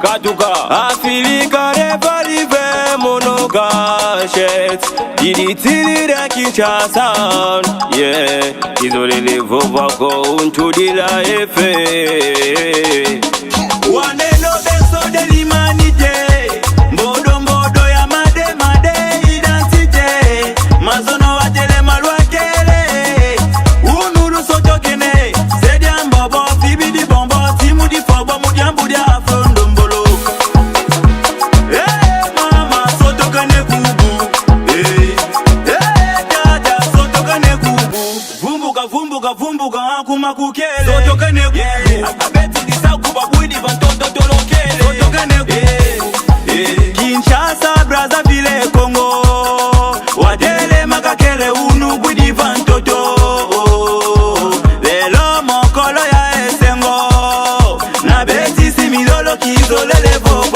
Katuka Afilika reparive monogachet Dilitilira Kinshasa. Yeah, izolele vovako untudila efe. Waneno beso de l'humanité. Mbodo mbodo ya made made identité. Mazono watele malwakele. Unuru soto kene. Sedi ambobo fibi di bombo. Timu di fobo mudiambu dia afrondo mbolo. Mama soto kane kubu. Dada soto kane kubu. Vumbuka vumbuka vumbuka akuma kukele. Soto kane kubu. Abeti disa kuba bwidi vantoto tolokele. Soto kane kubu. Kinshasa, Brazzaville, Congo. Wadele makakele unu bwidi vantoto. Lelo mokolo ya esengo. Na beti similolo kizolele vogo.